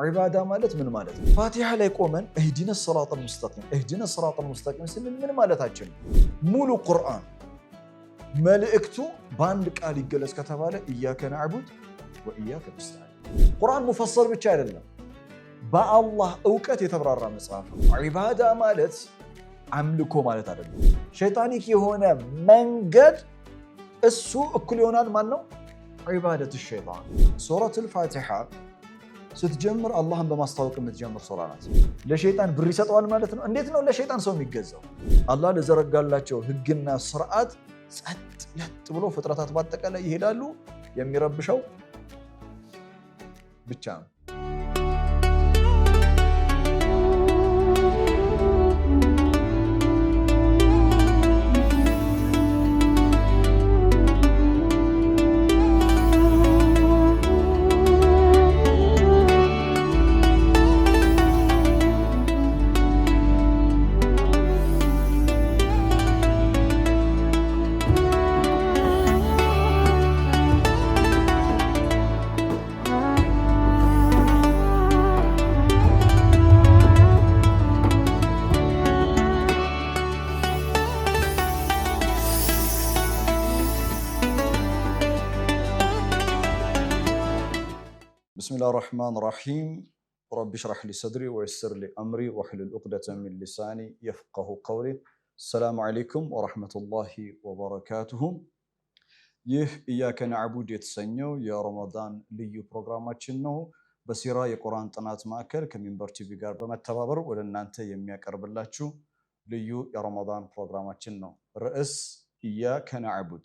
ዒባዳ ማለት ምን ማለት ነው? ፋቲሃ ላይ ቆመን እህዲነ ሲራጠል ሙስተቂም እህዲነ ሲራጠል ሙስተቂም ስንል ምን ማለታችን ነው? ሙሉ ቁርአን መልእክቱ በአንድ ቃል ይገለጽ ከተባለ ኢያከ ነዕቡድ ወኢያከ ነስተዒን። ቁርአን ሙፈሰል ብቻ አይደለም፣ በአላህ እውቀት የተብራራ መጽሐፍ ነው። ዒባዳ ማለት አምልኮ ማለት አይደለም። ሸይጣኒክ የሆነ መንገድ እሱ እኩል ይሆናል ማን ነው? ዒባደቱ ሸይጣን። ሱረቱል ፋቲሃ ስትጀምር አላህን በማስታወቅ የምትጀምር ሱራ ናት። ለሸይጣን ብር ይሰጠዋል ማለት ነው። እንዴት ነው ለሸይጣን ሰው የሚገዛው? አላህ ለዘረጋላቸው ህግና ስርዓት ጸጥ ለጥ ብሎ ፍጥረታት በአጠቃላይ ይሄዳሉ። የሚረብሸው ብቻ ነው። ብስሚላሂ ረሕማኒ ረሒም ረቢ ሽረሕ ሊ ሰድሪ ወየስር ሊ አምሪ ወሕሉል ዑቅደተ ሚን ሊሳኒ የፍቀሁ ቀውሊ። ሰላሙ ዓለይኩም ወረሕመቱላሂ ወበረካቱሁ። ይህ ኢያከ ነዕቡድ የተሰኘው የረመዳን ልዩ ፕሮግራማችን ነው። በሲራ የቁርአን ጥናት ማዕከል ከሚንበር ቲቪ ጋር በመተባበር ወደ እናንተ የሚያቀርብላችሁ ልዩ የረመዳን ፕሮግራማችን ነው። ርዕስ ኢያከ ነዕቡድ፣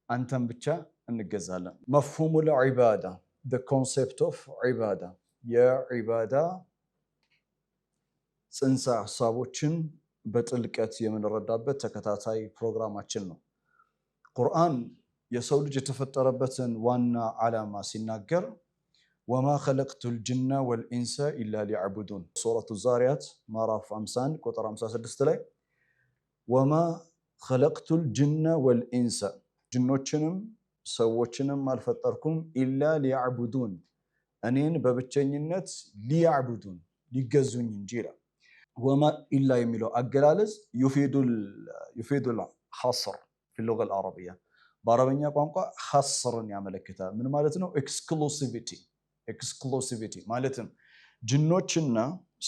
አንተን ብቻ እንገዛለን። መፍሁሙል ዒባዳ the concept of ዒባዳ፣ የዒባዳ ጽንሰ ሐሳቦችን በጥልቀት የምንረዳበት ተከታታይ ፕሮግራማችን ነው። ቁርአን የሰው ልጅ የተፈጠረበትን ዋና ዓላማ ሲናገር ወማ ኸለቅቱል ጅነ ወልኢንሰ ኢላ ሊዕቡዱን፣ ሱረቱ ዛሪያት ምዕራፍ 51 ቁጥር 56 ላይ ወማ ኸለቅቱል ጅነ ወልኢንሰ፣ ጅኖችንም ሰዎችንም አልፈጠርኩም ኢላ ሊያዕቡዱን፣ እኔን በብቸኝነት ሊያዕቡዱን ሊገዙኝ እንጂ ይላል። ወማ ኢላ የሚለው አገላለጽ ዩፊዱል ሐስር ፊ ሉገል አረቢያ፣ በአረበኛ ቋንቋ ሐስርን ያመለክታል። ምን ማለት ነው? ኤክስክሉሲቪቲ ማለትም ጅኖችና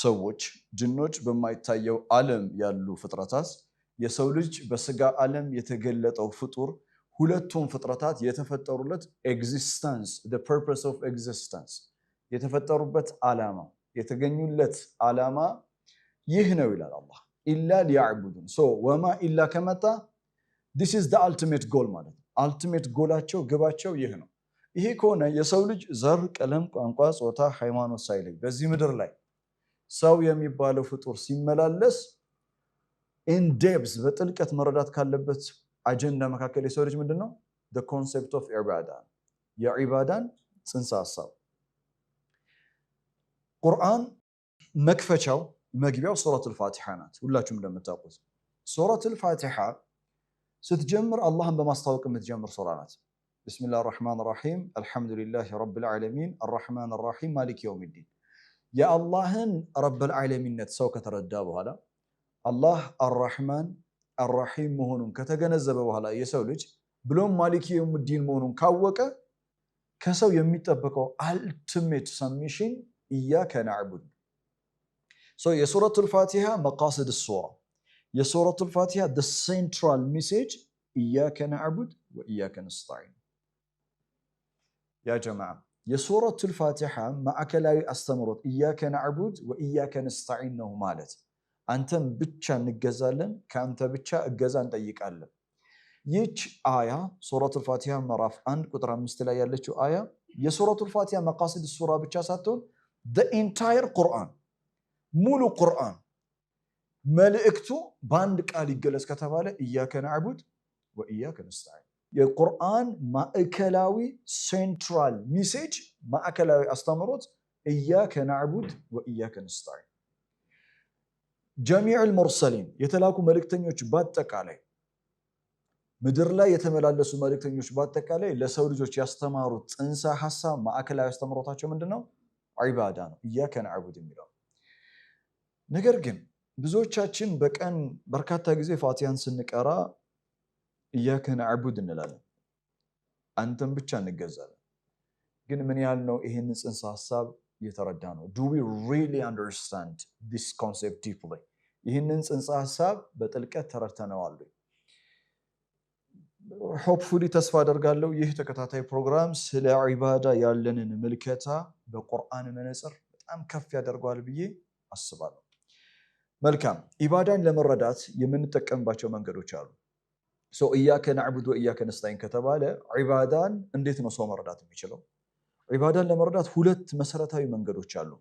ሰዎች፣ ጅኖች በማይታየው ዓለም ያሉ ፍጥረታት፣ የሰው ልጅ በስጋ ዓለም የተገለጠው ፍጡር፣ ሁለቱም ፍጥረታት የተፈጠሩለት ኤግዚስተንስ the purpose of existence፣ የተፈጠሩበት ዓላማ የተገኙለት ዓላማ ይህ ነው ይላል አላህ። ኢላ ሊያዕቡዱን ወማ ኢላ ከመጣ this is the ultimate goal ማለት ነው። አልቲሜት ጎላቸው ግባቸው ይህ ነው። ይሄ ከሆነ የሰው ልጅ ዘር፣ ቀለም፣ ቋንቋ፣ ጾታ፣ ሃይማኖት ሳይለይ በዚህ ምድር ላይ ሰው የሚባለው ፍጡር ሲመላለስ ኢን ዴፕዝ በጥልቀት መረዳት ካለበት አጀንዳ መካከል የሰው ልጅ ምንድን ነው? the concept of ዒባዳ፣ የዒባዳን ጽንሰ ሐሳብ። ቁርአን መክፈቻው መግቢያው ሱረቱል ፋቲሃ ናት። ሁላችሁም እንደምታውቁት ሱረቱል ፋቲሃ ስትጀምር አላህን በማስታወቅ የምትጀምር ሱራ ናት። ቢስሚላሂ ረሕማኒ ረሒም አልሐምዱሊላሂ ረቢል ዓለሚን አርረሕማኒ ረሒም ማሊክ የውሚዲን። የአላህን ረብል ዓለሚንነት ሰው ከተረዳ በኋላ አላህ አርረሕማን አርረሒም መሆኑን ከተገነዘበ በኋላ የሰው ልጅ ብሎም ማሊክ የውሚዲን መሆኑን ካወቀ ከሰው የሚጠበቀው አልቲሜት ሰሚሽን ኢያከ ነዕቡድ። የሱረቱል ፋቲሃ መቃሲድ ሱራ፣ የሱረቱል ፋቲሃ the central message ኢያከ ነዕቡድ ወኢያከ ነስተዒን። ያ ጀማዓ የሱረቱል ፋቲሃ ማዕከላዊ አስተምሮት ኢያከ ነዕቡድ ወኢያከ ነስተዒን ነው ማለት አንተን ብቻ እንገዛለን፣ ከአንተ ብቻ እገዛ እንጠይቃለን። ይህች አያ ሱረቱል ፋቲሃ ምዕራፍ 1 ቁጥር 5 ላይ ያለችው አያ የሱረቱል ፋቲሃ መቃሲድ ሱራ ብቻ ሳትሆን the entire ቁርአን፣ ሙሉ ቁርአን መልእክቱ በአንድ ቃል ይገለጽ ከተባለ ኢያከ ነዕቡድ ወኢያከ ነስተዒን። የቁርአን ማዕከላዊ ሴንትራል ሚሴጅ፣ ማዕከላዊ አስተምሮት ኢያከ ነዕቡድ ወኢያከ ነስተዒን። ጀሚዑል ሙርሰሊን የተላኩ መልእክተኞች በአጠቃላይ ምድር ላይ የተመላለሱ መልእክተኞች በአጠቃላይ ለሰው ልጆች ያስተማሩት ጽንሰ ሐሳብ ማዕከላዊ አስተምሮታቸው ምንድነው? ዒባዳ ነው ኢያከ ነዕቡድ የሚለው። ነገር ግን ብዙዎቻችን በቀን በርካታ ጊዜ ፋቲሃን ስንቀራ ኢያከ ነዕቡድ እንላለን፣ አንተን ብቻ እንገዛለን። ግን ምን ያህል ነው ይህንን ጽንሰ ሀሳብ እየተረዳ ነው? Do we really understand this concept deeply? ይህንን ጽንሰ ሀሳብ በጥልቀት ተረድተነዋል? ሆፕፉሊ ተስፋ አደርጋለሁ ይህ ተከታታይ ፕሮግራም ስለ ዒባዳ ያለንን ምልከታ በቁርአን መነጽር በጣም ከፍ ያደርገዋል ብዬ አስባለሁ። መልካም፣ ኢባዳን ለመረዳት የምንጠቀምባቸው መንገዶች አሉ። ኢያከ ነዕቡድ ወኢያከ ነስታዒን ከተባለ ዒባዳን እንዴት ነው ሰው መረዳት የሚችለው? ዒባዳን ለመረዳት ሁለት መሰረታዊ መንገዶች አሉ።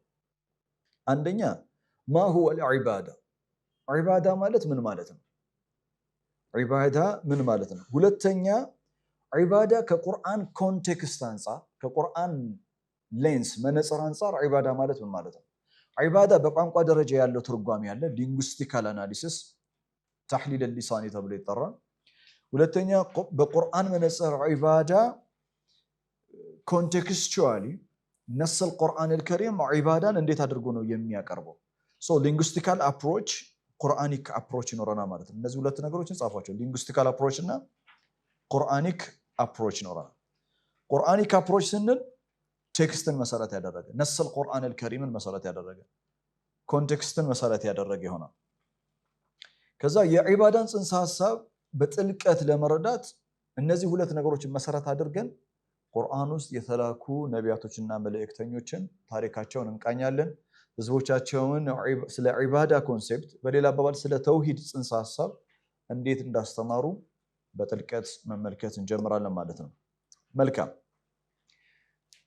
አንደኛ ማ ሁወል ዒባዳ፣ ዒባዳ ማለት ምን ማለት ነው? ዒባዳ ምን ማለት ነው? ሁለተኛ ዒባዳ ከቁርአን ኮንቴክስት አንጻር፣ ከቁርአን ሌንስ መነጽር አንጻር ዒባዳ ማለት ምን ማለት ነው? ዒባዳ በቋንቋ ደረጃ ያለው ትርጓሜ ያለ ሊንጉስቲካል አናሊሲስ ተሕሊል ሊሳኒ ተብሎ ይጠራል። ሁለተኛ በቁርአን መነጽር ዒባዳ ኮንቴክስቹዋሊ ነስል ቁርአን አልከሪም ዒባዳን እንዴት አድርጎ ነው የሚያቀርበው? ሊንጉስቲካል አፕሮች፣ ቁርአኒክ አፕሮች ይኖረናል ማለት ነው። እነዚህ ሁለት ነገሮችን ጻፏቸው፣ ሊንጉስቲካል አፕሮች እና ቁርአኒክ አፕሮች ይኖረናል። ቁርአኒክ አፕሮች ስንል ቴክስትን መሰረት ያደረገ፣ ነስል ቁርአን አልከሪምን መሰረት ያደረገ፣ ኮንቴክስትን መሰረት ያደረገ ይሆናል። ከዛ የዒባዳን ጽንሰ ሀሳብ በጥልቀት ለመረዳት እነዚህ ሁለት ነገሮችን መሰረት አድርገን ቁርአን ውስጥ የተላኩ ነቢያቶችና መልእክተኞችን ታሪካቸውን እንቃኛለን። ህዝቦቻቸውን ስለ ዒባዳ ኮንሴፕት፣ በሌላ አባባል ስለ ተውሂድ ጽንሰ ሀሳብ እንዴት እንዳስተማሩ በጥልቀት መመልከት እንጀምራለን ማለት ነው። መልካም፣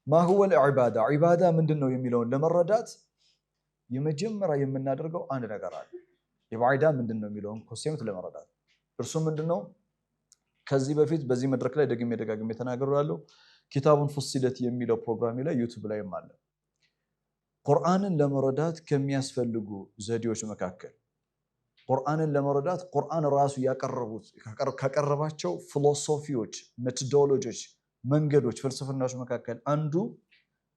ማ ሁወል ዒባዳ፣ ዒባዳ ምንድን ነው የሚለውን ለመረዳት የመጀመሪያ የምናደርገው አንድ ነገር አለ። ዒባዳ ምንድን ነው የሚለውን ኮንሴፕት ለመረዳት እርሱ ምንድን ነው? ከዚህ በፊት በዚህ መድረክ ላይ ደጋግሜ ተናግሬ ያለው ኪታቡን ፉሲለት የሚለው ፕሮግራሜ ላይ ዩቲዩብ ላይም አለ። ቁርአንን ለመረዳት ከሚያስፈልጉ ዘዴዎች መካከል ቁርአንን ለመረዳት ቁርአን ራሱ ካቀረባቸው ፊሎሶፊዎች፣ ሜቶዶሎጂዎች፣ መንገዶች፣ ፍልስፍናዎች መካከል አንዱ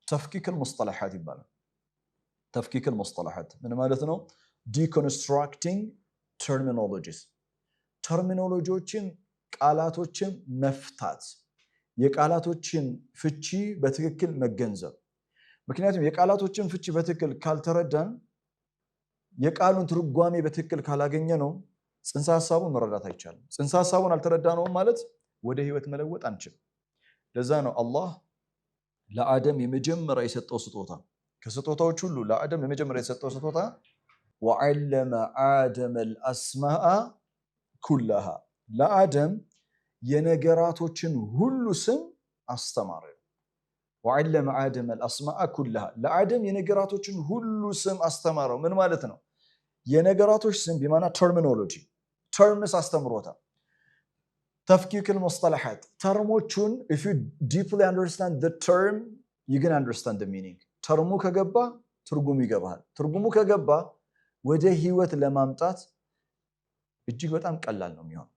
ተፍኪክል ሙስጠለሓት ይባላል። ተፍኪክል ሙስጠለሓት ምን ማለት ነው? ዲኮንስትራክቲንግ ተርሚኖሎጂስ፣ ተርሚኖሎጂዎችን ቃላቶችን መፍታት፣ የቃላቶችን ፍቺ በትክክል መገንዘብ። ምክንያቱም የቃላቶችን ፍቺ በትክክል ካልተረዳን፣ የቃሉን ትርጓሜ በትክክል ካላገኘ ነው ጽንሰ ሀሳቡን መረዳት አይቻልም። ጽንሰ ሀሳቡን አልተረዳነውም ማለት ወደ ህይወት መለወጥ አንችልም። ለዛ ነው አላህ ለአደም የመጀመሪያ የሰጠው ስጦታ፣ ከስጦታዎች ሁሉ ለአደም የመጀመሪያ የሰጠው ስጦታ ወዐለመ አደመል አስማአ ኩለሃ፣ ለአደም የነገራቶችን ሁሉ ስም አስተማረ። ወዐለመ አደመል አስማአ ኩለሃ፣ ለአደም የነገራቶችን ሁሉ ስም አስተማረው። ምን ማለት ነው? የነገራቶች ስም ቢማና ተርሚኖሎጂ፣ ተርምስ አስተምሮታል። ተፍኪክል ሙስጠለሓት፣ ተርሞቹን if you deeply understand the term you can understand the meaning። ተርሙ ከገባ ትርጉሙ ይገባል። ትርጉሙ ከገባ ወደ ህይወት ለማምጣት እጅግ በጣም ቀላል ነው የሚሆነው።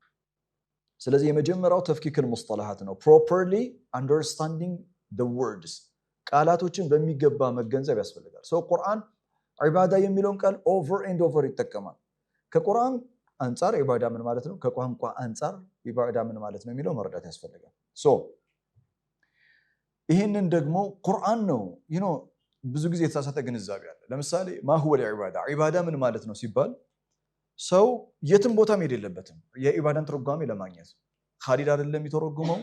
ስለዚህ የመጀመሪያው ተፍኪክል ሙስጠለሓት ነው። properly understanding the words፣ ቃላቶችን በሚገባ መገንዘብ ያስፈልጋል። ቁርአን ዒባዳ የሚለውን ቃል ኦቨር ኤንድ ኦቨር ይጠቀማል። ከቁርአን አንጻር ዒባዳ ምን ማለት ነው፣ ከቋንቋ አንጻር ዒባዳ ምን ማለት ነው የሚለው መረዳት ያስፈልጋል። ይህንን ደግሞ ቁርአን ነው ብዙ ጊዜ የተሳሳተ ግንዛቤ አለ። ለምሳሌ ማ ሁወል ዒባዳ፣ ዒባዳ ምን ማለት ነው ሲባል ሰው የትም ቦታ መሄድ የለበትም የዒባዳን ትርጓሜ ለማግኘት። ኻሊድ አይደለም የሚተረጉመው፣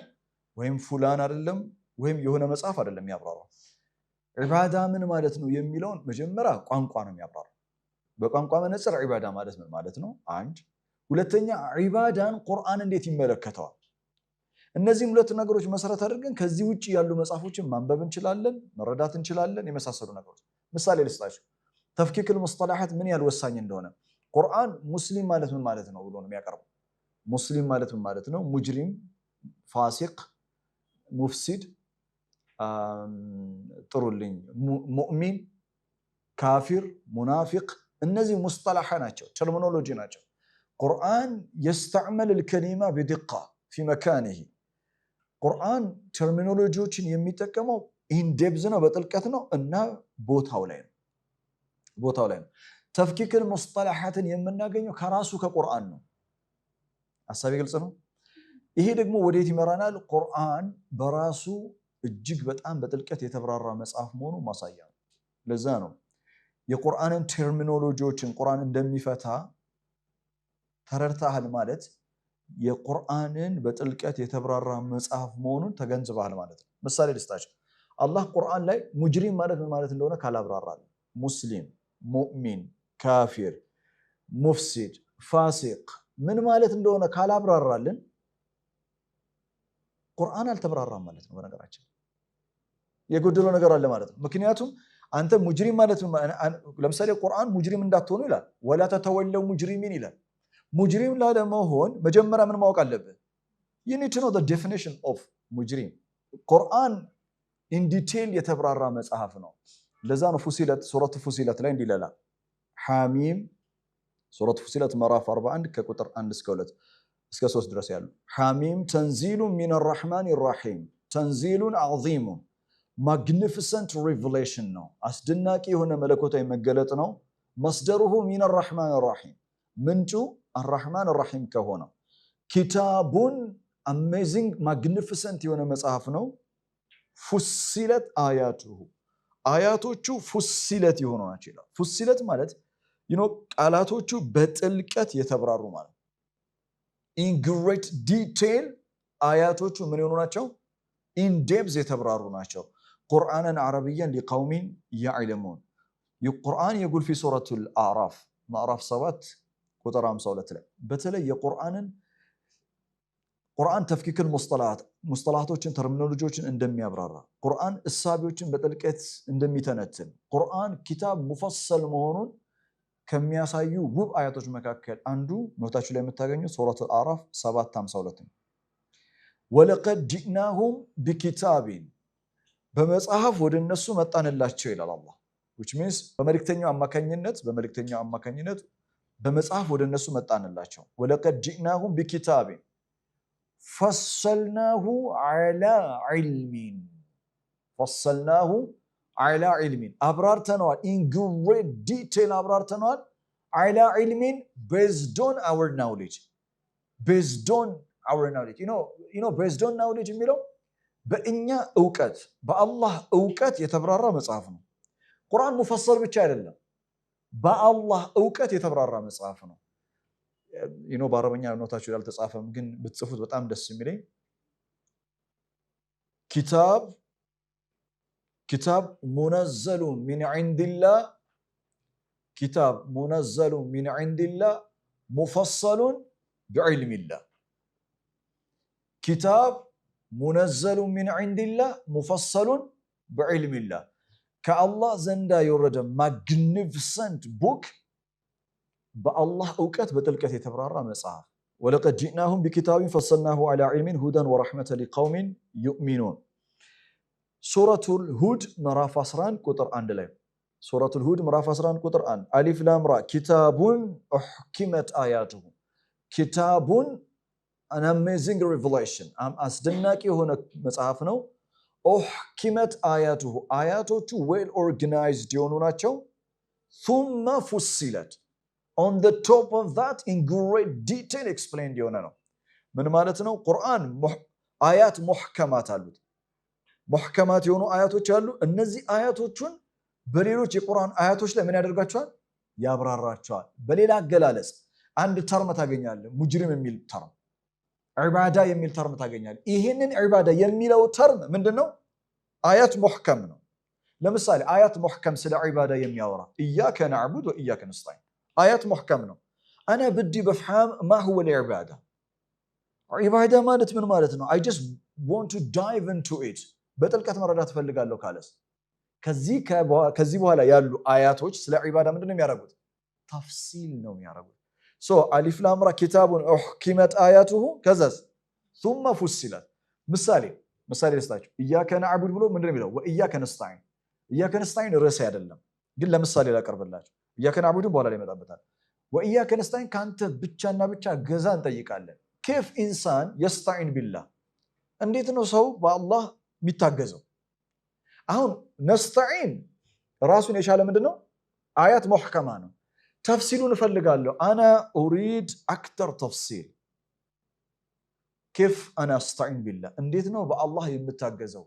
ወይም ፉላን አይደለም፣ ወይም የሆነ መጽሐፍ አይደለም የሚያብራራው። ዒባዳ ምን ማለት ነው የሚለውን መጀመሪያ ቋንቋ ነው የሚያብራራው። በቋንቋ መነጽር ዒባዳ ማለት ምን ማለት ነው? አንድ። ሁለተኛ ዒባዳን ቁርአን እንዴት ይመለከተዋል? እነዚህም ሁለት ነገሮች መሰረት አድርገን ከዚህ ውጭ ያሉ መጽሐፎችን ማንበብ እንችላለን፣ መረዳት እንችላለን። የመሳሰሉ ነገሮች ምሳሌ ልስጣችሁ፣ ተፍኪክል ሙስጠለሓት ምን ያህል ወሳኝ እንደሆነ። ቁርአን ሙስሊም ማለት ምን ማለት ነው ብሎ ነው የሚያቀርበው። ሙስሊም ማለት ምን ማለት ነው? ሙጅሪም፣ ፋሲቅ፣ ሙፍሲድ፣ ጥሩልኝ፣ ሙእሚን፣ ካፊር፣ ሙናፊቅ፣ እነዚህ ሙስጠለሓ ናቸው፣ ተርሚኖሎጂ ናቸው። ቁርአን የስተዕመል ልከሊማ ቢድቃ ፊ መካኒሂ፣ ቁርአን ተርሚኖሎጂዎችን የሚጠቀመው ኢን ዴፕዝ ነው በጥልቀት ነው እና ቦታው ላይ ነው ተፍኪክል ሙስጠላሃትን የምናገኘው ከራሱ ከቁርአን ነው ሐሳቤ ግልጽ ነው ይሄ ደግሞ ወዴት ይመራናል ቁርአን በራሱ እጅግ በጣም በጥልቀት የተብራራ መጽሐፍ መሆኑ ማሳያ ነው ለዛ ነው የቁርአንን ተርሚኖሎጂዎችን ቁርአን እንደሚፈታ ተረድተሃል ማለት የቁርአንን በጥልቀት የተብራራ መጽሐፍ መሆኑን ተገንዝበሃል ማለት ነው ምሳሌ ልስጣችሁ አላህ ቁርአን ላይ ሙጅሪም ማለት ምን ማለት እንደሆነ ካላብራራል ሙስሊም ሙእሚን ካፊር ሙፍሲድ ፋሲቅ ምን ማለት እንደሆነ ካላብራራልን ቁርአን አልተብራራም ማለት ነው በነገራችን የጎደለው ነገር አለ ማለት ነው ምክንያቱም አንተ ሙጅሪም ማለት ለምሳሌ ቁርአን ሙጅሪም እንዳትሆኑ ይላል ወላ ተተወለው ሙጅሪሚን ይላል ሙጅሪም ላለመሆን መጀመሪያ ምን ማወቅ አለብህ you need to know the definition of ሙጅሪም ቁርአን in detail የተብራራ መጽሐፍ ነው ለዛ ነው ፉሲለት ሱረቱ ፉሲለት ላይ እንዲላል ሐሚም ሱረቱ ፉሲለት ምዕራፍ 41 ከቁጥር 1 እስከ 2 እስከ 3 ድረስ ያሉ ሐሚም ተንዚሉን ሚን الرحمن الرحيم ተንዚሉን عظيم magnificent revelation ነው አስደናቂ የሆነ መለኮታዊ መገለጥ ነው መስደሩሁ ሚን الرحمن الرحيم ምንጩ الرحمن الرحيم ከሆነ ኪታቡን amazing magnificent የሆነ መጽሐፍ ነው ፉሲለት አያቶቹ ፉሲለት የሆኑ ናቸው ይላል ፉሲለት ማለት ቃላቶቹ በጥልቀት የተብራሩ ማለት in great detail አያቶቹ ምን የሆኑ ናቸው in depth የተብራሩ ናቸው ቁርአንን አረብያን لقوم يعلمون የቁርአን የጉል في سورة الأعراف ምዕራፍ 7 ቁጥር 52 ላይ በተለይ ቁርአን ተፍኪክል ሙስጠላሃቶችን ተርሚኖሎጂዎችን እንደሚያብራራ ቁርአን እሳቢዎችን በጥልቀት እንደሚተነትን ቁርአን ኪታብ ሙፈሰል መሆኑን ከሚያሳዩ ውብ አያቶች መካከል አንዱ ኖታችሁ ላይ የምታገኙት ሱረቱ አዕራፍ 7:52 ነው ወለቀድ ጂእናሁም ቢኪታቢን በመጽሐፍ ወደ እነሱ መጣንላቸው ይላል አላህ which means በመልእክተኛው አማካኝነት በመጽሐፍ ወደ እነሱ መጣንላቸው ወለቀድ ጂእናሁም ቢኪታቢን ፈሰልናሁ ዐላ ዒልሚን አብራርተነዋል in great detail አብራርተነዋል ዐላ ዒልሚን based on our knowledge based on የሚለው በእኛ ዕውቀት በአላህ ዕውቀት የተብራራ መጽሐፍ ነው ቁርአን ሙፈሰል ብቻ አይደለም በአላህ ዕውቀት የተብራራ መጽሐፍ ነው በአረበኛ ኖታችሁ ያልተጻፈም ግን ብትጽፉት በጣም ደስ የሚለኝ ኪታብ ሙነዘሉ ሚን ዒንዲላህ ሙፈሰሉን ቢዕልሚላህ ኪታብ ሙነዘሉ ሚን ዒንዲላህ ሙፈሰሉን ቢዕልሚላህ ከአላህ ዘንዳ የወረደ ማግኒፊሰንት ቡክ በአላህ ዕውቀት በጥልቀት የተብራራ መጽሐፍ ወለቀድ ጂእናሁም ቢኪታቢን ፈሰልናሁ ዐላ ዒልሚን ሁደን ወረሕመተን ሊቀውሚን ዩእሚኑን ሱረቱል ሁድ ምዕራፍ 11 ቁጥር 1 ላይ ሱረቱል ሁድ ምዕራፍ 11 ቁጥር 1 አሊፍ ላም ራ ኪታቡን ኡሕኪመት አያቱሁ ኪታቡን an amazing revelation አስደናቂ የሆነ መጽሐፍ ነው ኡሕኪመት አያቱሁ አያቶቹ well organized የሆኑ ናቸው ثم فصلت on the top of that in great detail explained የሆነ ነው ምን ማለት ነው ቁርአን አያት ሙሕከማት አሉት ሙሕከማት የሆኑ አያቶች አሉ እነዚህ አያቶቹን በሌሎች የቁርአን አያቶች ላይ ምን ያደርጋቸዋል ያብራራቸዋል በሌላ አገላለጽ አንድ ተርም ታገኛለህ ሙጅሪም የሚል ተርም ዒባዳ የሚል ተርም ታገኛለህ ይሄንን ዒባዳ የሚለው ተርም ምንድነው አያት ሙሕከም ነው ለምሳሌ አያት ሙሕከም ስለ ዒባዳ የሚያወራ ኢያከ ነዕቡድ ወኢያከ ነስታዒን አያት ሙሕከም ነው አና ብዲ በፍሃም ማ ሁወ العباده ዒባዳ ማለት ምን ማለት ነው I just want to dive into it በጥልቀት መረዳት ፈልጋለሁ ካለስ ከዚህ በኋላ ያሉ አያቶች ስለ ዒባዳ ምንድነው የሚያደርጉት ተፍሲል ነው የሚያደርጉት ሶ አሊፍ ላም ራ ኪታቡን ኡሕኪመት አያቱሁ ከዛስ ثم فصلت ምሳሌ ልስጣችሁ ኢያከ ነዕቡድ ብሎ ምንድነው የሚለው ወኢያከ ነስታዒን ኢያከ ነስታዒን ርዕስ አይደለም ግን ለምሳሌ ላቀርብላችሁ ኢያከ ነዕቡድ በኋላ ላይ ይመጣበታል ወኢያከ ነስታዒን ካንተ ብቻና ብቻ ገዛ እንጠይቃለን كيف ኢንሳን يستعين بالله እንዴት ነው ሰው በአላህ የሚታገዘው አሁን ነስተዒን ራሱን የቻለ ምንድነው አያት ሙሕከማ ነው። ተፍሲሉን እፈልጋለሁ። አና ኡሪድ አክተር ተፍሲል كيف أنا أستعين بالله እንዴት ነው በአላህ የምታገዘው?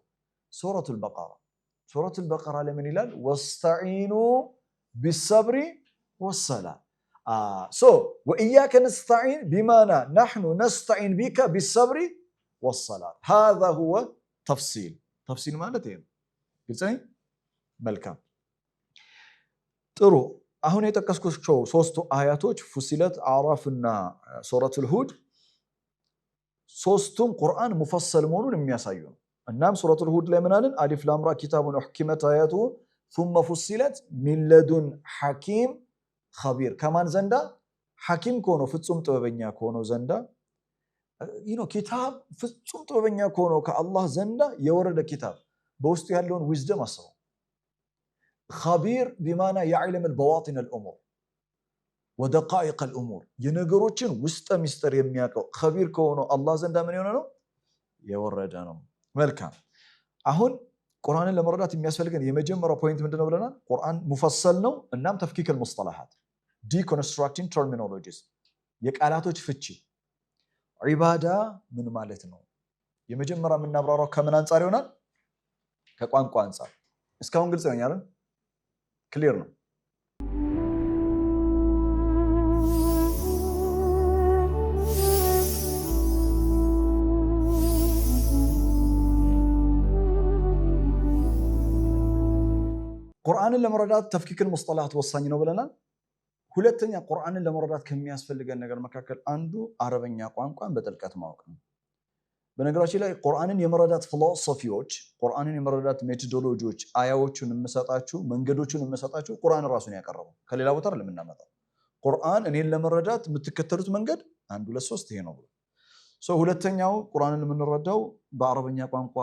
ሱረቱል በቀራ ለምን ይላል ወስተዒኑ ቢሰብሪ ወሰላም ወኢያከ ነስተዒን ቢማና ነሕኑ ነስተዒን ቢከ ቢሰብሪ ወሰላም هذا هو ተፍሲል ማለት ይሄ ነው። ግልጽ ነኝ? መልካም ጥሩ። አሁን የጠቀስኳቸው ሶስቱ አያቶች ፉሲለት፣ አዕራፍና ሱረቱል ሁድ ሶስቱም ቁርአን ሙፈሰል መሆኑን የሚያሳዩ ነው። እናም ሱረቱል ሁድ ላይ ምን አለን? አሊፍ ላም ራ ኪታቡን ኡሕኪመት አያቱሁ ሱመ ፉሲለት ሚን ለዱን ሐኪም ኸቢር። ከማን ዘንዳ? ሐኪም ከሆነው ፍጹም ጥበበኛ ከሆነው ዘንዳ ኪታብ ፍጹም ጥበበኛ ከሆነው ከአላህ ዘንዳ የወረደ ኪታብ በውስጡ ያለውን ዊዝደም አስበው። ኸቢር ቢማና የዕለም አልበዋጢን አልኡሙር ወደቃኢቅ አልኡሙር የነገሮችን ውስጠ ሚስጥር የሚያውቀው ኸቢር ከሆነው አላህ ዘንዳ ምን የሆነ ነው? የወረደ ነው። መልካም። አሁን ቁርአንን ለመረዳት የሚያስፈልገን የመጀመሪያው ፖይንት ምንድነው ብለናል? ቁርአን ሙፈሰል ነው። እናም ተፍኪክ አልሙስጠላሃት ዲኮንስትራክቲንግ ተርሚኖሎጂስ የቃላቶች ፍቺ። ዒባዳ ምን ማለት ነው? የመጀመሪያ የምናብራራው ከምን አንጻር ይሆናል? ከቋንቋ አንጻር። እስካሁን ግልጽ ነኝ አይደል? ክሊር ነው። ቁርአንን ለመረዳት ተፍኪክል ሙስጠላሃት ወሳኝ ነው ብለናል። ሁለተኛ ቁርአንን ለመረዳት ከሚያስፈልገን ነገር መካከል አንዱ አረበኛ ቋንቋን በጥልቀት ማወቅ ነው። በነገራችን ላይ ቁርአንን የመረዳት ፊሎሶፊዎች፣ ቁርአንን የመረዳት ሜቶዶሎጂዎች፣ አያዎቹን የምሰጣችሁ መንገዶቹን የምሰጣችሁ ቁርአን ራሱን ያቀረበው ከሌላ ቦታ ለምናመጣው ቁርአን እኔን ለመረዳት የምትከተሉት መንገድ 1 2 3 ይሄ ነው ብሎ ሁለተኛው ቁርአንን የምንረዳው በአረበኛ ቋንቋ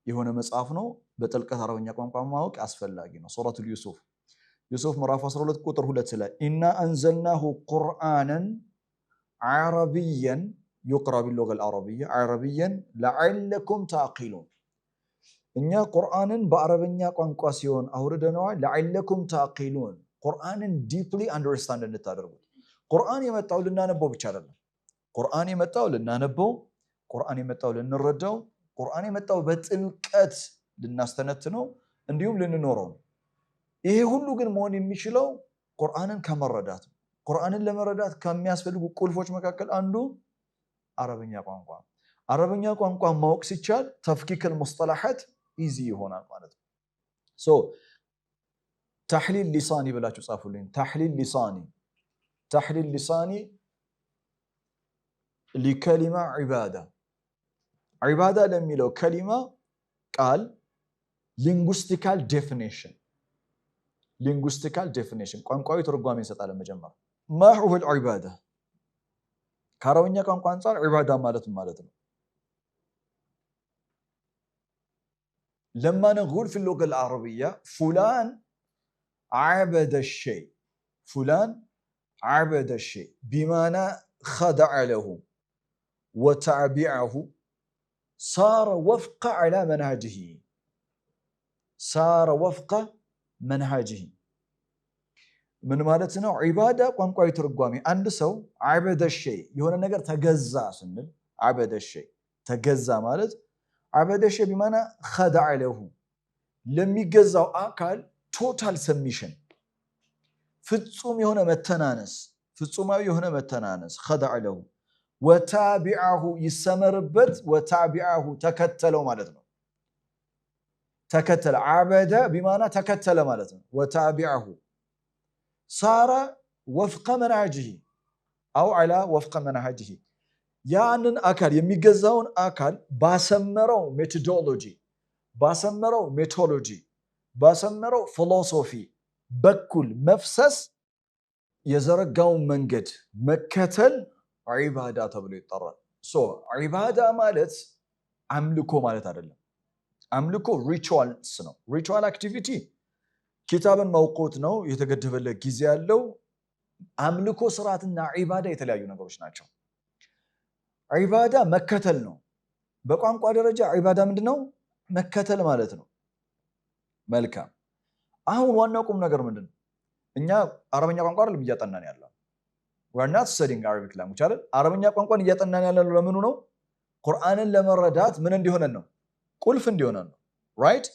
የሆነ መጽሐፍ ነው። በጥልቀት አረበኛ ቋንቋ ማወቅ አስፈላጊ ነው። ሱረቱል ዩሱፍ ምዕራፍ 12 ቁጥር 2 ላይ ኢና አንዘልናሁ ቁርአንን ዓረብያን ዩቅራ ቢልሉገል ዓረብያ ዓረብያን ለዓለኩም ተዕቂሉን። እኛ ቁርአንን በአረበኛ ቋንቋ ሲሆን አውርደነዋል። ለዓለኩም ተዕቂሉን ቁርአንን ዲፕሊ አንደርስታንድ እንድታደርጉት። ቁርአን የመጣው ልናነበው ብቻ አይደለም። ቁርአን የመጣው ልናነበው፣ ቁርአን የመጣው ልንረዳው፣ ቁርአን የመጣው በጥልቀት ልናስተነትነው እንዲሁም ልንኖረው ነው። ይሄ ሁሉ ግን መሆን የሚችለው ቁርአንን ከመረዳት። ቁርአንን ለመረዳት ከሚያስፈልጉ ቁልፎች መካከል አንዱ አረበኛ ቋንቋ። አረበኛ ቋንቋ ማወቅ ሲቻል ተፍኪክል ሙስጠላሃት ኢዚ ይሆናል ማለት ነው። ተሕሊል ሊሳኒ ብላችሁ ጻፉልኝ። ተሕሊል ሊሳኒ ሊከሊማ ዒባዳ። ዒባዳ ለሚለው ከሊማ ቃል ሊንጉስቲካል ዴፊኒሽን ቋንቋዊ ትርጓሜ እንሰጣለን። መጀመሪያ ማ ሁወል ዒባዳ ከአረበኛ ቋንቋ አንጻር ዒባዳ ማለት ነው። ለማ ነቁል ፊ ሉገ አልዓረቢያ ፉላን ዓበደ ሸይ ቢማና ኸደዐ ለሁ ወተዕቢዐሁ ሳረ ወፍቀ ዐላ መንሃጅህ። ምን ማለት ነው? ዒባዳ ቋንቋዊ ትርጓሜ አንድ ሰው ዓበደ ሸይ የሆነ ነገር ተገዛ ስንል ዓበደ ሸይ ተገዛ ማለት ዓበደ ሸይ ቢማና ኸደዐ ለሁ ለሚገዛው አካል ቶታል ሰሚሽን ፍጹማዊ የሆነ መተናነስ ኸደዐ ለሁ ወታቢዐሁ ይሰመርበት ወታቢዐሁ ተከተለው ማለት ነው። ተከተለ ዓበደ ቢማና ተከተለ ማለት ነው። ወታቢዐሁ ሳረ ወፍቀ መንሃጅህ አው ዐላ ወፍቀ መንሃጅህ ያንን አካል የሚገዛውን አካል ባሰመረው ሜቶዶሎጂ ባሰመረው ፊሎሶፊ በኩል መፍሰስ የዘረጋውን መንገድ መከተል ዒባዳ ተብሎ ይጠራል። ዒባዳ ማለት አምልኮ ማለት አይደለም። አምልኮ ሪቹዋልስ ነው። ሪቹዋል አክቲቪቲ ኪታብን መውቆት ነው፣ የተገደበለት ጊዜ ያለው። አምልኮ ስርዓትና ዒባዳ የተለያዩ ነገሮች ናቸው። ዒባዳ መከተል ነው። በቋንቋ ደረጃ ዒባዳ ምንድነው? መከተል ማለት ነው። መልካም አሁን ዋናው ቁም ነገር ምንድነው እኛ አረበኛ ቋንቋ አይደለም እያጠናን ያለው we are not studying Arabic language አይደል አረበኛ ቋንቋን እያጠናን ያለው ለምኑ ነው ቁርአንን ለመረዳት ምን እንዲሆነን ነው ቁልፍ እንዲሆነን ነው right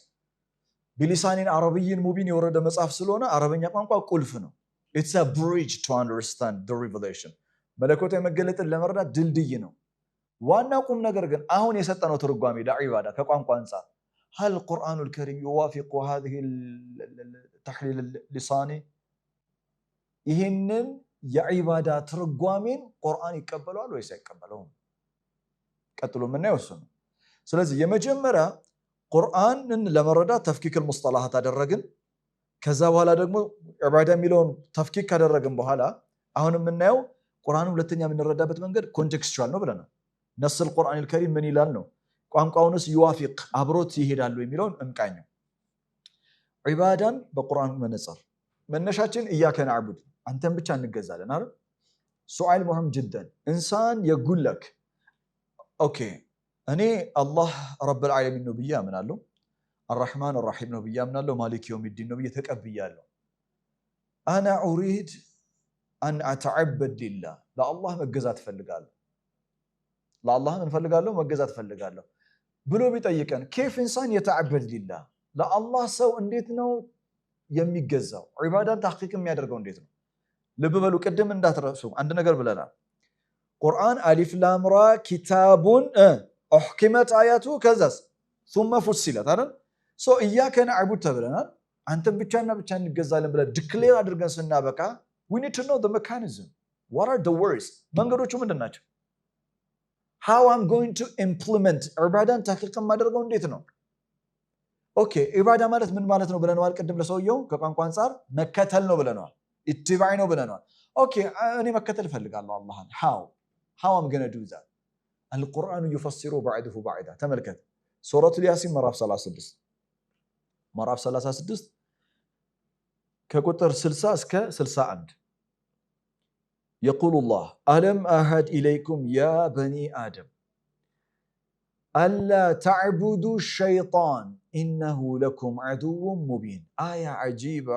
ቢሊሳኒን አረብይን ሙቢን የወረደ መጽሐፍ ስለሆነ አረበኛ ቋንቋ ቁልፍ ነው it's a bridge to understand the revelation መለኮታዊ መገለጥን ለመረዳት ድልድይ ነው ዋናው ቁም ነገር ግን አሁን የሰጠነው ትርጓሜ ለዒባዳ ከቋንቋ አንፃር هل القرآن الكريم يوافق هذه التحليل اللساني ይሄንን የዒባዳ ትርጓሜን ቁርአን ይቀበላል ወይስ አይቀበለውም ቀጥሎ ምናየው እሱ ነው ስለዚህ የመጀመሪያ ቁርአንን ለመረዳት ተፍኪክ المصطلحات አደረግን ከዛ በኋላ ደግሞ ዒባዳ የሚለውን ተፍኪክ ካደረግን በኋላ አሁን የምናየው ቁርአንን ሁለተኛ የምንረዳበት መንገድ ኮንቴክስቹዋል ነው ብለናል ነስ القرآن الكريم ምን ይላል ነው ቋንቋውንስ ይዋፊቅ አብሮት ይሄዳሉ የሚለውን እንቃኘው ዒባዳን በቁርአን መነጽር መነሻችን ኢያከ ነዕቡድ አንተን ብቻ እንገዛለን አይደል ሱዓል ሙሂም جدا ኢንሳን يقول لك ኦኬ እኔ አላህ ረብ العالمين ነው ብዬ አምናለሁ الرحمن الرحيم ነው ብዬ አምናለሁ ማሊክ يوم الدين ነው ብዬ ተቀብያለሁ انا اريد ان اتعبد لله ለአላህ መገዛት ፈልጋለሁ ለአላህ ምን ፈልጋለሁ መገዛት ፈልጋለሁ ብሎ ቢጠይቀን كيف انسان يتعبد لله ለአላህ ሰው እንዴት ነው የሚገዛው ዒባዳን ተሕቂቅ የሚያደርገው እንዴት ነው ልብ በሉ ቅድም እንዳትረሱ አንድ ነገር ብለናል ቁርአን አሊፍ ላም ራ ኪታቡን احكمت آياته ከዛስ ثم فصلت አይደል ሶ ኢያከ ነዕቡድ ተብለናል አንተን ብቻና ብቻ እንገዛለን ብለን ዲክሌር አድርገን ስናበቃ we need to know the mechanism what are the words መንገዶቹ ምንድናቸው how I'm going to implement ዒባዳን ተሕቂቅ ማድረገው እንዴት ነው ኦኬ ዒባዳ ማለት ምን ማለት ነው ብለናል ቅድም ለሰውየው ከቋንቋ አንፃር መከተል ነው ብለናል ኢትባዕ ነው ብለናል ኦኬ እኔ መከተል ፈልጋለሁ አላህን how I'm going to do that القرآن يفسر بعده بعدا ተመልከት ሱረቱ ያሲን ምዕራፍ 36 ከቁጥር 60 እስከ 61 يقول الله ألم أعهد إليكم يا بني آدم ألا تعبدوا الشيطان إنه لكم عدو مبين آية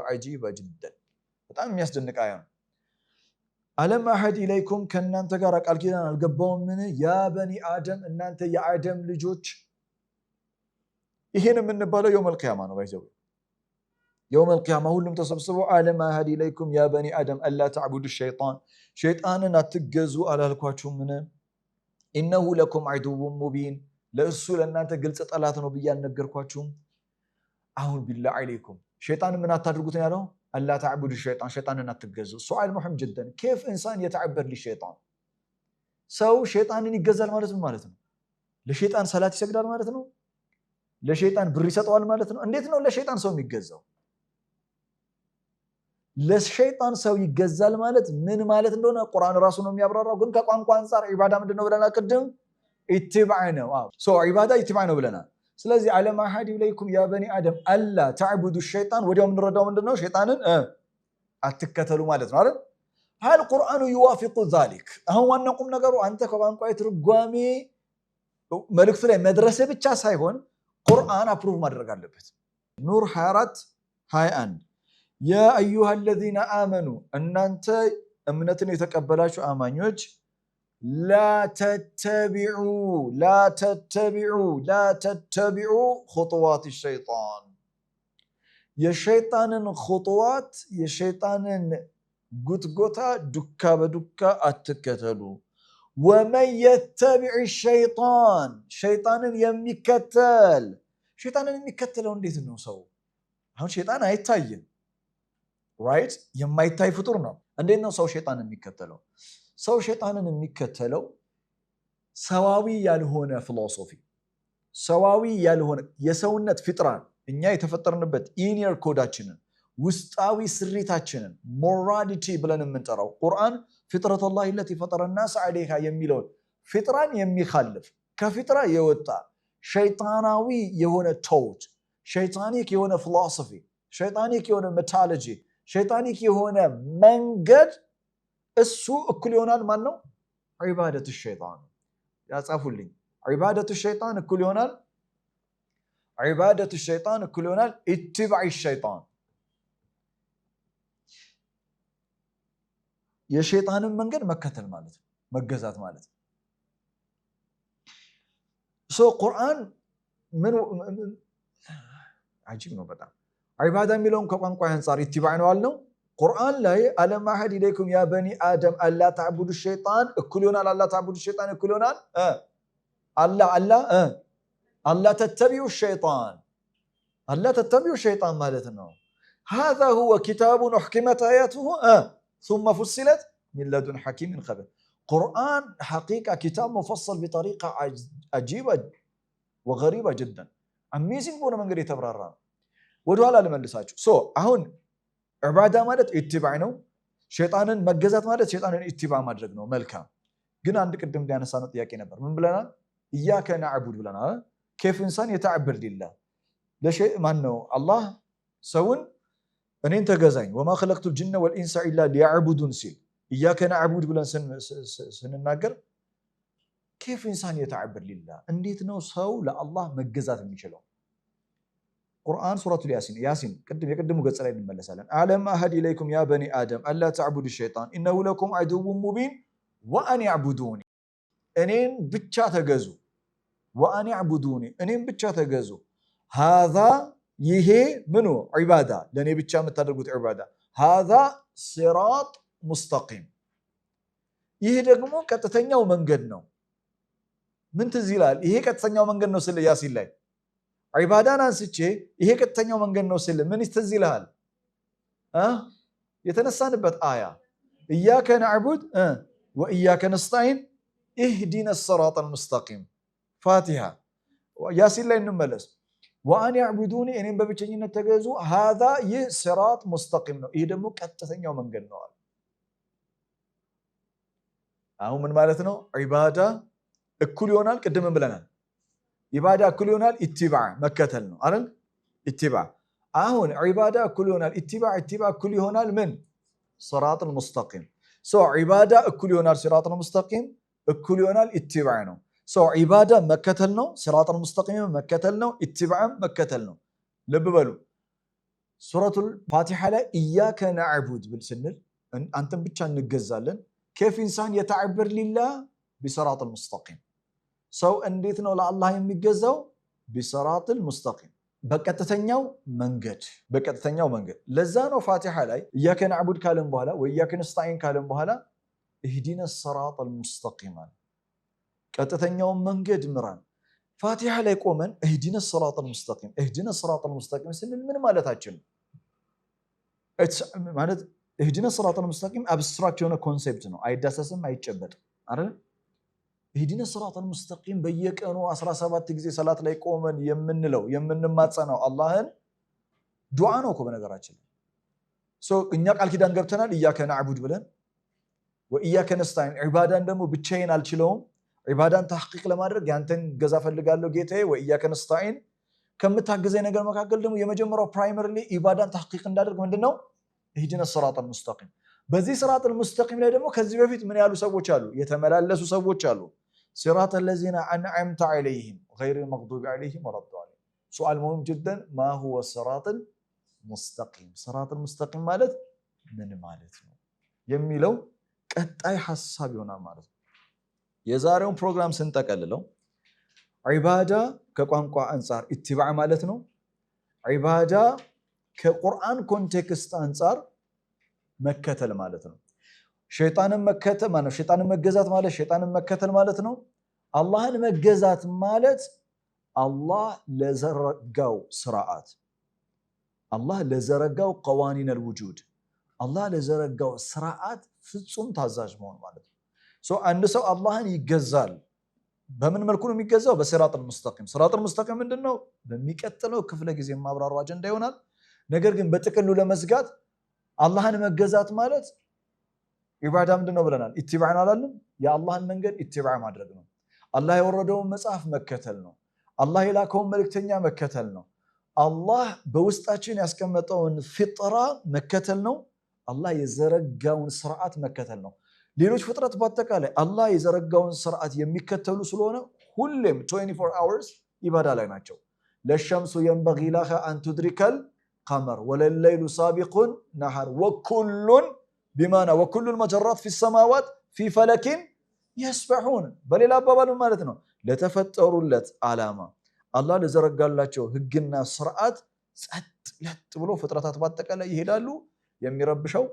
عجيبة جدا በጣም የሚያስደንቅ አያ ነው ألم أعهد إليكم ከእናንተ ጋር ቃል ኪዳን አልገባሁም ምን ያ በኒ አደም እናንተ የአደም ልጆች ይሄን የምንባለው የውመል ቂያማ ነው ባይዘው የውመል ቂያማ ሁሉም ተሰብስበው ألم أعهد إليكم يا بني آدم ألا تعبدوا الشيطان ሸይጣንን አትገዙ አላልኳችሁም ምን إنه لكم عدو مبين ለእሱ ለእናንተ ግልጽ ጠላት ነው ብዬ አልነገርኳችሁም አሁን ቢላህ عليكم ሸይጣን ምን አታድርጉት ነው ያለው ألا تعبدوا الشيطان شيطانን አትገዙ سؤال مهم جدا كيف إنسان يتعبد للشيطان ሰው ሸይጣንን ይገዛል ማለት ነው ለሸይጣን ሰላት ይሰግዳል ማለት ነው ለሸይጣን ብር ይሰጣል ማለት ነው እንዴት ነው ለሸይጣን ሰው የሚገዛው ለሸይጣን ሰው ይገዛል ማለት ምን ማለት እንደሆነ ቁርአን ራሱ ነው የሚያብራራው ግን ከቋንቋ አንፃር ዒባዳ ምንድነው ብለናል ቅድም ኢትባዕ ነው ሶ ዒባዳ ኢትባዕ ነው ብለናል ስለዚህ ألم أعهد إليكم يا بني آدم ألا تعبدوا الشيطان ወዲያው የምንረዳው ምንድነው ሸይጣንን አትከተሉ ማለት ነው አይደል هل القرآن يوافق ذلك አሁን ዋናው ቁም ነገሩ አንተ ከቋንቋ ትርጓሜ መልእክቱ ላይ መድረስ ብቻ ሳይሆን ቁርአን አፕሩቭ ማድረግ አለበት ኑር 24:21 يا أيها الذين آمنوا እናንተ እምነትን የተቀበላችሁ አማኞች لا تتبعوا خطوات الشيطان የሸይጣንን خطوات የሸይጣንን ጉትጎታ ዱካ በዱካ አትከተሉ ومن يتبع الشيطان ሸይጣንን የሚከተለው እንዴት ነው ሰው አሁን ሸይጣን አይታይም right የማይታይ ፍጡር ነው እንዴት ነው ሰው ሸይጣንን የሚከተለው ሰው ሸይጣንን የሚከተለው ሰዋዊ ያልሆነ ፊሎሶፊ ሰዋዊ ያልሆነ የሰውነት ፍጥራን እኛ የተፈጠርንበት ኢኒየር ኮዳችንን ውስጣዊ ስሪታችንን ሞራሊቲ ብለን የምንጠራው ቁርአን ፍጥረት አላህ التي فطر الناس عليها የሚለው ፍጥራን የሚخالፍ ከፍጥራ የወጣ ሸይጣናዊ የሆነ ቶት ሸይጣኒክ የሆነ ፊሎሶፊ ሸይጣኒክ የሆነ ሜታሎጂ ሸይጣኒክ የሆነ መንገድ እሱ እኩል ይሆናል ማን ነው ዒባደቱ ሸይጣን ያጻፉልኝ ዒባደቱ ሸይጣን እኩል ይሆናል ዒባደቱ ሸይጣን እኩል ይሆናል ኢትባዕ ሸይጣን። የሸይጣንን መንገድ መከተል ማለት ነው፣ መገዛት ማለት ነው። ቁርአን ምን አጂብ ነው በጣም። ዒባዳ የሚለውን ከቋንቋ አንፃር ኢትባዕ ነው አልነው። ቁርአን ላይ አለም አሐድ ኢለይኩም ያ በኒ አደም አላ ተዕቡዱ ሸይጣን እኩል ይሆናል አላ ተዕቡዱ ሸይጣን እኩል ይሆናል አላ ተተቢዑ ሸይጣን። አላ ተተቢዑ ሸይጣን ማለት ነው هذا هو كتاب أحكمت آياته ثم فصلت من لدن حكيم خبير. قرآن حقيقة كتاب مفصل بطريقة عجيبة وغريبة جدا. amazing بونا من قريت أبرارا ودوالا لمن لساجو. أهون عبادة مالت اتباع نو، شيطانا مجزات مالت شيطانا اتباع مدرج نو ملكا. قلنا عندك قدام ديانا سانت ياكي نبر من بلنا إياك نعبد بلنا. كيف إنسان يتعبد لله لشيء ما أنه الله سون أن أنت جزاين وما خلقت الجن والإنس إلا ليعبدون سيل. إياك نعبد بلنا سن الناقر. كيف إنسان يتعبد لله أنديت نو سو لا الله مجزات المشلون. قرآن سورة الياسين ياسين يقدموا قد سلاين الملسالين أعلم أهد إليكم يا بني آدم ألا تعبدوا الشيطان إنه لكم عدو مبين وأن يعبدوني أنين بتشا تجزو وأن يعبدوني أنين بتشا تجزو. هذا يهي منو عبادة لأني بتشا متدرجت عبادة. هذا صراط مستقيم. يهي دقمو كتتنيو من قدنو من تزيلال يهي كتتنيو من قدنو سل ياسين لاي عبادان أنسيتشي إيه كتنيو من جنو سلم من يستزيلها يتنسان بات آية إياك نعبد وإياك نستعين اهدنا الصراط المستقيم. فاتحة ياسين لا ينملس وأن يعبدوني إنهم ببتشين التجازو. هذا صراط مستقيم. إيه دمو كتنيو من جنو أهو من مالتنا عبادة الكل يونال قدم بلنا عبادة كل يونال اتباع مكتلنا أرن اتباع. أهون عبادة كل يونال اتباع كل يونال من صراط المستقيم. عبادة كل يونال صراط المستقيم كل يونال اتباعنا. عبادة مكتلنا صراط المستقيم مكتلنا اتباع مكتلنا. لببلو سورة الفاتحة لا إياك نعبد بالسنل أنتم بتشان نجزالن. كيف إنسان يتعبر لله بصراط المستقيم. እንዴት ነው ለአላህ የሚገዛው? ቢሰራጥል ሙስተቂም በቀጥተኛው መንገድ። ለዛ ነው ፋቲሃ ላይ ኢያከ ነዕቡድ ካለን በኋላ ወኢያከ ነስተዒን ካለን በኋላ እህዲነ ሰራጠል ሙስተቂም ቀጥተኛውን መንገድ ምራን። ፋቲሃ ላይ ቆመን እህዲነ ሰራጠል ሙስተቂም ስንል ምን ማለታችን ነው? ማለት እህዲነ ሰራጠል ሙስተቂም አብስትራክት የሆነ ኮንሴፕት ነው፣ አይዳሰስም፣ አይጨበጥም አይደል? እህዲነ ሰራጠል ሙስተቂም በየቀኑ 17 ጊዜ ሰላት ላይ ቆመን የምንለው የምንማጸነው አላህን ዱዓ ነው እኮ በነገራችን። እኛ ቃል ኪዳን ገብተናል ኢያከ ነዕቡድ ብለን ወኢያከ ነስተዒን። ዒባዳን ደግሞ ብቻዬን አልችለውም። ዒባዳን ተሕቂቅ ለማድረግ ያንተን ገዛ ፈልጋለሁ ጌታዬ። ወኢያከ ነስተዒን ከምታገዘኝ ነገር መካከል ደግሞ የመጀመሪያው ፕራይመሪሊ ዒባዳን ተሕቂቅ እንዳደርግ ምንድነው? እህዲነ ሰራጠል ሙስተቂም። በዚህ ሰራጠል ሙስተቂም ላይ ደግሞ ከዚህ በፊት ምን ያሉ ሰዎች አሉ? የተመላለሱ ሰዎች አሉ። صراط الذين أنعمت عليهم غير المغضوب عليهم ولا الضالين. سؤال مهم جدا، ما هو الصراط المستقيم؟ صراط المستقيم مالت من مالتنا يميلو قطاي حساب يونا مالت. የዛሬውን ፕሮግራም ስንጠቀልለው ዒባዳ ከቋንቋ አንፃር ኢትባዕ ማለት ነው። ዒባዳ ከቁርአን ኮንቴክስት አንፃር መከተል ማለት ነው። ሸይጣንን መከተል ማለት ሸይጣንን መገዛት ማለት ሸይጣንን መከተል ማለት ነው። አላህን መገዛት ማለት አላህ ለዘረጋው ስርዓት፣ አላህ ለዘረጋው ቀዋኒን አልውጁድ፣ አላህ ለዘረጋው ስርዓት ፍጹም ታዛዥ መሆን ማለት ነው። አንድ ሰው አላህን ይገዛል። በምን መልኩ ነው የሚገዛው? በሲራጠል ሙስተቂም። ሲራጠል ሙስተቂም ምንድነው? በሚቀጥለው ክፍለ ጊዜ ማብራሩ አጀንዳ ይሆናል። ነገር ግን በጥቅሉ ለመዝጋት አላህን መገዛት ማለት ዒባዳ ምንድነው ብለናል? ኢትባዕ አላለም? የአላህን መንገድ ኢትባዕ ማድረግ ነው። አላህ የወረደውን መጽሐፍ መከተል ነው። አላህ የላከውን መልእክተኛ መከተል ነው። አላህ በውስጣችን ያስቀመጠውን ፊጥራ መከተል ነው። አላህ የዘረጋውን ስርዓት መከተል ነው። ሌሎች ፍጥረት በአጠቃላይ አላህ የዘረጋውን ስርዓት የሚከተሉ ስለሆነ ሁሌም 24 hours ኢባዳ ላይ ናቸው። ለሸምሱ የንበጊ ለሃ አን ቱድሪከል ቀመር ወለለይሉ ሳቢቁን ነሃር ወኩሉን ቢማና ወኩሉል መጀራት ፊ ሰማዋት ፊ ፈለኪን የስበሑን። በሌላ አባባል ማለት ነው ለተፈጠሩለት ዓላማ አላህ ለዘረጋላቸው ህግና ስርዓት ጸጥ ለጥ ብሎ ፍጥረታት በአጠቃላይ ይሄዳሉ። የሚረብሸው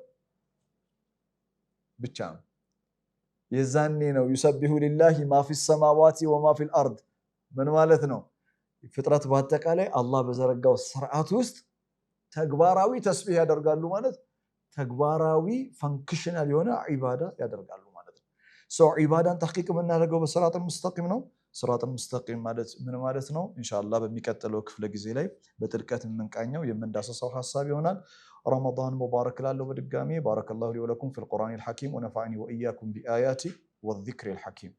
ብቻ ነው። የዛኔ ነው ዩሰቢሑ ሊላሂ ማ ፊ ሰማዋቲ ወማ ፊል አርድ። ምን ማለት ነው? ፍጥረት በአጠቃላይ አላህ በዘረጋው ስርዓት ውስጥ ተግባራዊ ተስቢህ ያደርጋሉ ማለት ተግባራዊ ፈንክሽናል የሆነ ዒባዳ ያደርጋሉ ማለት ነው። ሰው ዒባዳን ተሕቂቅ የምናደርገው በሲራጡል ሙስተቂም ነው። ሲራጡል ሙስተቂም ማለት ምን ማለት ነው? ኢንሻአላህ በሚቀጥለው ክፍለ ጊዜ ላይ በጥልቀት የምንቃኘው የምንዳሰሰው ሐሳብ ይሆናል። ረመዳን ሙባረክ ላለው በድጋሚ ባረከላሁ ሊ ወለኩም ፊል ቁርአኒል ሐኪም ወነፈዐኒ ወኢያኩም ቢአያቲ ወዚክሪል ሐኪም